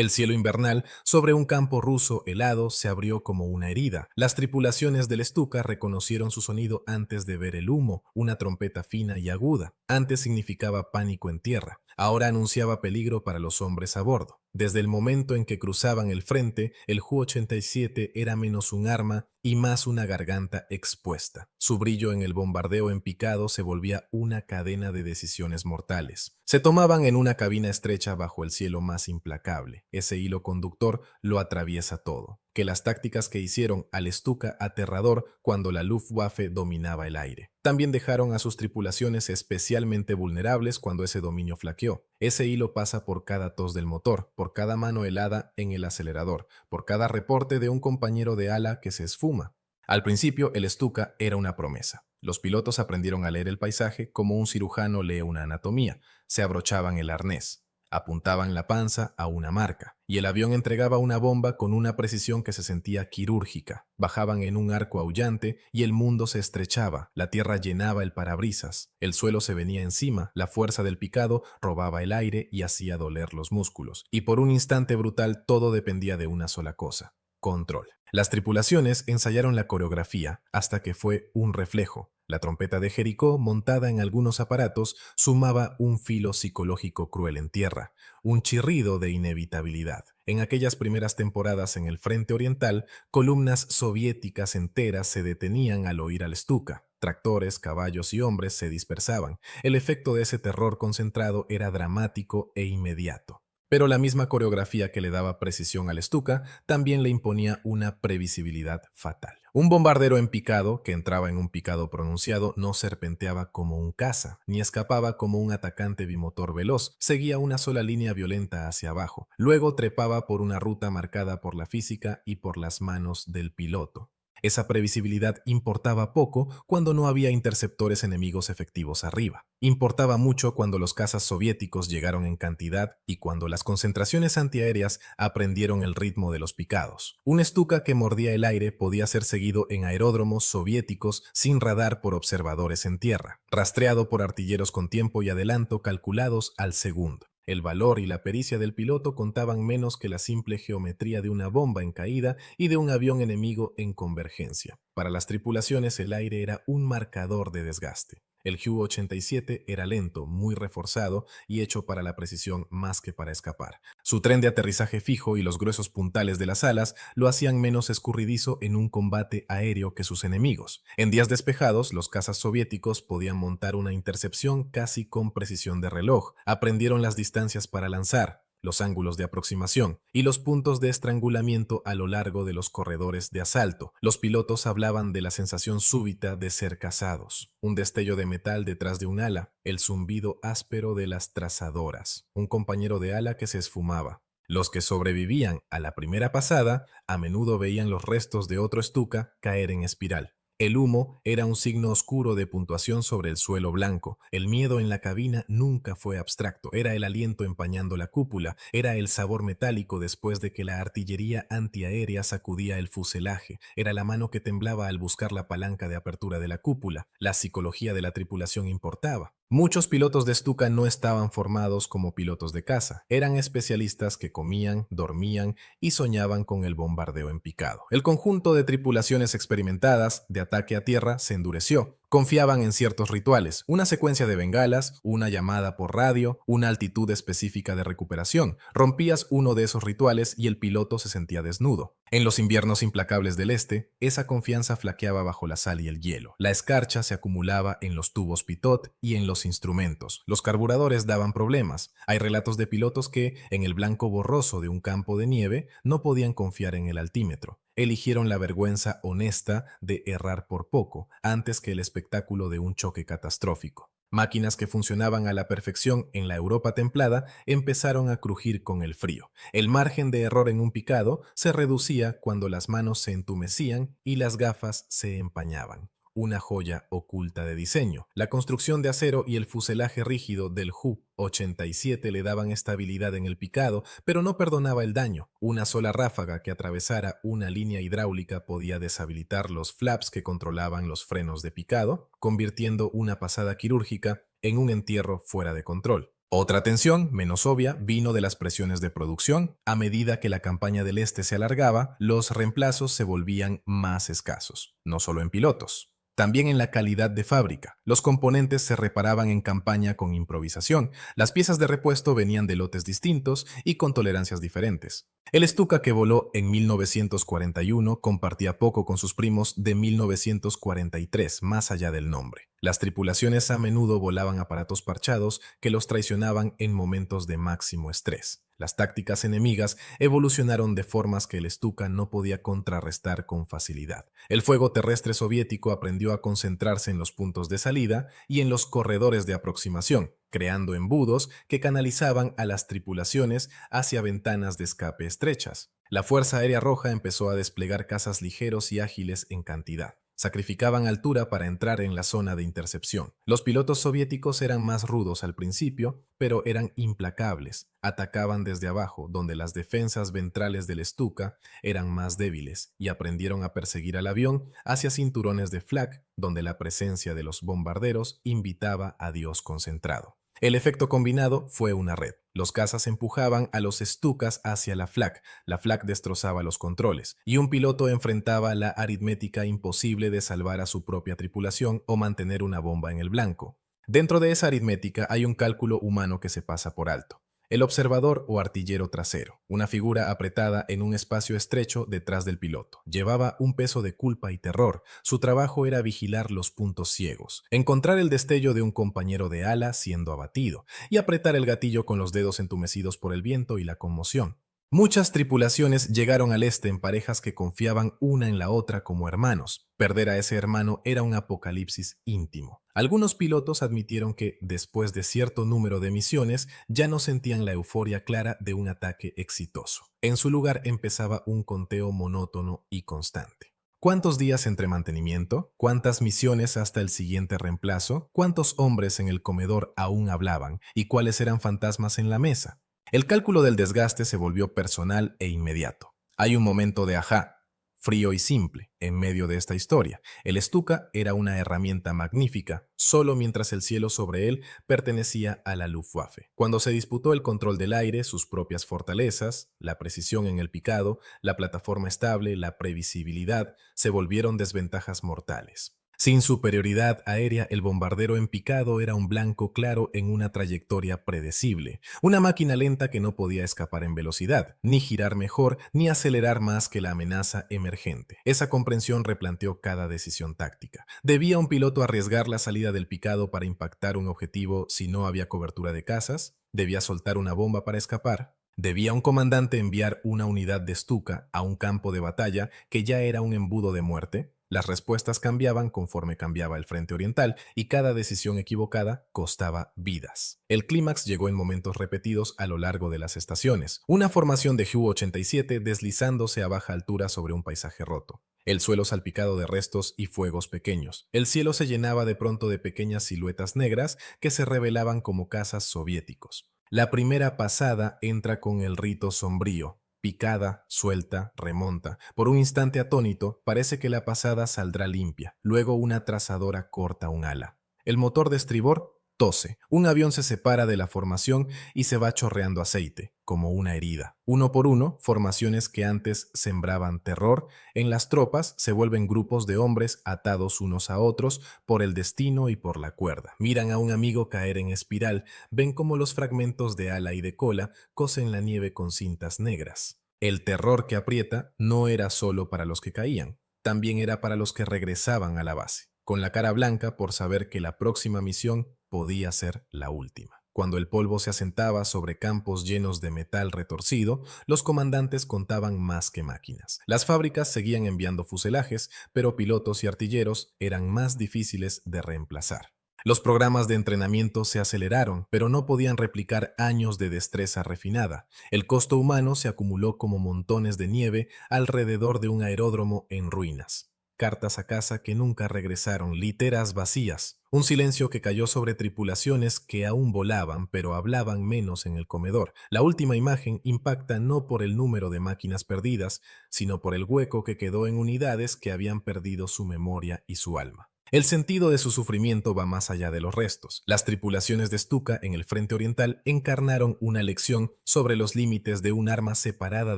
El cielo invernal, sobre un campo ruso helado, se abrió como una herida. Las tripulaciones del Stuka reconocieron su sonido antes de ver el humo, una trompeta fina y aguda. Antes significaba pánico en tierra. Ahora anunciaba peligro para los hombres a bordo. Desde el momento en que cruzaban el frente, el Ju-87 era menos un arma y más una garganta expuesta. Su brillo en el bombardeo en picado se volvía una cadena de decisiones mortales. Se tomaban en una cabina estrecha bajo el cielo más implacable. Ese hilo conductor lo atraviesa todo. Que las tácticas que hicieron al Stuka aterrador cuando la Luftwaffe dominaba el aire. También dejaron a sus tripulaciones especialmente vulnerables cuando ese dominio flaqueó. Ese hilo pasa por cada tos del motor, por cada mano helada en el acelerador, por cada reporte de un compañero de ala que se esfuma. Al principio, el Stuka era una promesa. Los pilotos aprendieron a leer el paisaje como un cirujano lee una anatomía. Se abrochaban el arnés, apuntaban la panza a una marca, y el avión entregaba una bomba con una precisión que se sentía quirúrgica. Bajaban en un arco aullante y el mundo se estrechaba, la tierra llenaba el parabrisas, el suelo se venía encima, la fuerza del picado robaba el aire y hacía doler los músculos. Y por un instante brutal todo dependía de una sola cosa: control. Las tripulaciones ensayaron la coreografía hasta que fue un reflejo. La trompeta de Jericó, montada en algunos aparatos, sumaba un filo psicológico cruel en tierra, un chirrido de inevitabilidad. En aquellas primeras temporadas en el frente oriental, columnas soviéticas enteras se detenían al oír al Stuka. Tractores, caballos y hombres se dispersaban. El efecto de ese terror concentrado era dramático e inmediato. Pero la misma coreografía que le daba precisión al Stuka también le imponía una previsibilidad fatal. Un bombardero en picado, que entraba en un picado pronunciado, no serpenteaba como un caza, ni escapaba como un atacante bimotor veloz, seguía una sola línea violenta hacia abajo. Luego trepaba por una ruta marcada por la física y por las manos del piloto. Esa previsibilidad importaba poco cuando no había interceptores enemigos efectivos arriba. Importaba mucho cuando los cazas soviéticos llegaron en cantidad y cuando las concentraciones antiaéreas aprendieron el ritmo de los picados. Un Stuka que mordía el aire podía ser seguido en aeródromos soviéticos sin radar por observadores en tierra, rastreado por artilleros con tiempo y adelanto calculados al segundo. El valor y la pericia del piloto contaban menos que la simple geometría de una bomba en caída y de un avión enemigo en convergencia. Para las tripulaciones el aire era un marcador de desgaste. El Ju-87 era lento, muy reforzado y hecho para la precisión más que para escapar. Su tren de aterrizaje fijo y los gruesos puntales de las alas lo hacían menos escurridizo en un combate aéreo que sus enemigos. En días despejados, los cazas soviéticos podían montar una intercepción casi con precisión de reloj. Aprendieron las distancias para lanzar, los ángulos de aproximación y los puntos de estrangulamiento a lo largo de los corredores de asalto. Los pilotos hablaban de la sensación súbita de ser cazados, un destello de metal detrás de un ala, el zumbido áspero de las trazadoras, un compañero de ala que se esfumaba. Los que sobrevivían a la primera pasada a menudo veían los restos de otro Stuka caer en espiral. El humo era un signo oscuro de puntuación sobre el suelo blanco. El miedo en la cabina nunca fue abstracto. Era el aliento empañando la cúpula. Era el sabor metálico después de que la artillería antiaérea sacudía el fuselaje. Era la mano que temblaba al buscar la palanca de apertura de la cúpula. La psicología de la tripulación importaba. Muchos pilotos de Stuka no estaban formados como pilotos de caza. Eran especialistas que comían, dormían y soñaban con el bombardeo en picado. El conjunto de tripulaciones experimentadas de ataque a tierra se endureció. Confiaban en ciertos rituales, una secuencia de bengalas, una llamada por radio, una altitud específica de recuperación. Rompías uno de esos rituales y el piloto se sentía desnudo. En los inviernos implacables del este, esa confianza flaqueaba bajo la sal y el hielo. La escarcha se acumulaba en los tubos pitot y en los instrumentos. Los carburadores daban problemas. Hay relatos de pilotos que, en el blanco borroso de un campo de nieve, no podían confiar en el altímetro. Eligieron la vergüenza honesta de errar por poco, antes que el espectáculo de un choque catastrófico. Máquinas que funcionaban a la perfección en la Europa templada empezaron a crujir con el frío. El margen de error en un picado se reducía cuando las manos se entumecían y las gafas se empañaban. Una joya oculta de diseño. La construcción de acero y el fuselaje rígido del Ju-87 le daban estabilidad en el picado, pero no perdonaba el daño. Una sola ráfaga que atravesara una línea hidráulica podía deshabilitar los flaps que controlaban los frenos de picado, convirtiendo una pasada quirúrgica en un entierro fuera de control. Otra tensión, menos obvia, vino de las presiones de producción. A medida que la campaña del Este se alargaba, los reemplazos se volvían más escasos, no solo en pilotos. También en la calidad de fábrica. Los componentes se reparaban en campaña con improvisación. Las piezas de repuesto venían de lotes distintos y con tolerancias diferentes. El Stuka que voló en 1941 compartía poco con sus primos de 1943, más allá del nombre. Las tripulaciones a menudo volaban aparatos parchados que los traicionaban en momentos de máximo estrés. Las tácticas enemigas evolucionaron de formas que el Stuka no podía contrarrestar con facilidad. El fuego terrestre soviético aprendió a concentrarse en los puntos de salida y en los corredores de aproximación, creando embudos que canalizaban a las tripulaciones hacia ventanas de escape estrechas. La Fuerza Aérea Roja empezó a desplegar cazas ligeros y ágiles en cantidad. Sacrificaban altura para entrar en la zona de intercepción. Los pilotos soviéticos eran más rudos al principio, pero eran implacables. Atacaban desde abajo, donde las defensas ventrales del Stuka eran más débiles, y aprendieron a perseguir al avión hacia cinturones de flak, donde la presencia de los bombarderos invitaba a Dios concentrado. El efecto combinado fue una red. Los cazas empujaban a los Stukas hacia la flak destrozaba los controles, y un piloto enfrentaba la aritmética imposible de salvar a su propia tripulación o mantener una bomba en el blanco. Dentro de esa aritmética hay un cálculo humano que se pasa por alto. El observador o artillero trasero, una figura apretada en un espacio estrecho detrás del piloto. Llevaba un peso de culpa y terror. Su trabajo era vigilar los puntos ciegos, encontrar el destello de un compañero de ala siendo abatido y apretar el gatillo con los dedos entumecidos por el viento y la conmoción. Muchas tripulaciones llegaron al Este en parejas que confiaban una en la otra como hermanos. Perder a ese hermano era un apocalipsis íntimo. Algunos pilotos admitieron que, después de cierto número de misiones, ya no sentían la euforia clara de un ataque exitoso. En su lugar empezaba un conteo monótono y constante. ¿Cuántos días entre mantenimiento? ¿Cuántas misiones hasta el siguiente reemplazo? ¿Cuántos hombres en el comedor aún hablaban? ¿Y cuáles eran fantasmas en la mesa? El cálculo del desgaste se volvió personal e inmediato. Hay un momento de ajá, frío y simple, en medio de esta historia. El Stuka era una herramienta magnífica, solo mientras el cielo sobre él pertenecía a la Luftwaffe. Cuando se disputó el control del aire, sus propias fortalezas, la precisión en el picado, la plataforma estable, la previsibilidad, se volvieron desventajas mortales. Sin superioridad aérea, el bombardero en picado era un blanco claro en una trayectoria predecible, una máquina lenta que no podía escapar en velocidad, ni girar mejor, ni acelerar más que la amenaza emergente. Esa comprensión replanteó cada decisión táctica. ¿Debía un piloto arriesgar la salida del picado para impactar un objetivo si no había cobertura de cazas? ¿Debía soltar una bomba para escapar? ¿Debía un comandante enviar una unidad de Stuka a un campo de batalla que ya era un embudo de muerte? Las respuestas cambiaban conforme cambiaba el frente oriental y cada decisión equivocada costaba vidas. El clímax llegó en momentos repetidos a lo largo de las estaciones. Una formación de Ju-87 deslizándose a baja altura sobre un paisaje roto. El suelo salpicado de restos y fuegos pequeños. El cielo se llenaba de pronto de pequeñas siluetas negras que se revelaban como cazas soviéticos. La primera pasada entra con el rito sombrío. Picada, suelta, remonta. Por un instante atónito, parece que la pasada saldrá limpia. Luego una trazadora corta un ala. El motor de estribor tose. Un avión se separa de la formación y se va chorreando aceite, como una herida. Uno por uno, formaciones que antes sembraban terror, en las tropas se vuelven grupos de hombres atados unos a otros por el destino y por la cuerda. Miran a un amigo caer en espiral, ven cómo los fragmentos de ala y de cola cosen la nieve con cintas negras. El terror que aprieta no era solo para los que caían, también era para los que regresaban a la base, con la cara blanca por saber que la próxima misión podía ser la última. Cuando el polvo se asentaba sobre campos llenos de metal retorcido, los comandantes contaban más que máquinas. Las fábricas seguían enviando fuselajes, pero pilotos y artilleros eran más difíciles de reemplazar. Los programas de entrenamiento se aceleraron, pero no podían replicar años de destreza refinada. El costo humano se acumuló como montones de nieve alrededor de un aeródromo en ruinas. Cartas a casa que nunca regresaron, literas vacías. Un silencio que cayó sobre tripulaciones que aún volaban, pero hablaban menos en el comedor. La última imagen impacta no por el número de máquinas perdidas, sino por el hueco que quedó en unidades que habían perdido su memoria y su alma. El sentido de su sufrimiento va más allá de los restos. Las tripulaciones de Stuka en el frente oriental encarnaron una lección sobre los límites de un arma separada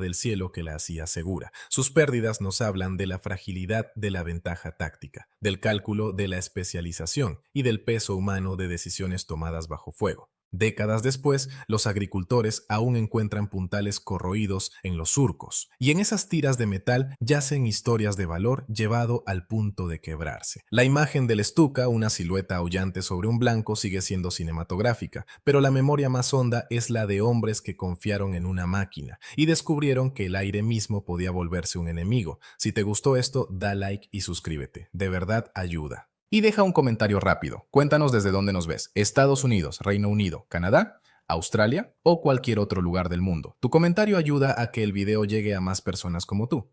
del cielo que la hacía segura. Sus pérdidas nos hablan de la fragilidad de la ventaja táctica, del cálculo de la especialización y del peso humano de decisiones tomadas bajo fuego. Décadas después, los agricultores aún encuentran puntales corroídos en los surcos, y en esas tiras de metal yacen historias de valor llevado al punto de quebrarse. La imagen del Stuka, una silueta aullante sobre un blanco, sigue siendo cinematográfica, pero la memoria más honda es la de hombres que confiaron en una máquina y descubrieron que el aire mismo podía volverse un enemigo. Si te gustó esto, da like y suscríbete. De verdad ayuda. Y deja un comentario rápido. Cuéntanos desde dónde nos ves. Estados Unidos, Reino Unido, Canadá, Australia o cualquier otro lugar del mundo. Tu comentario ayuda a que el video llegue a más personas como tú.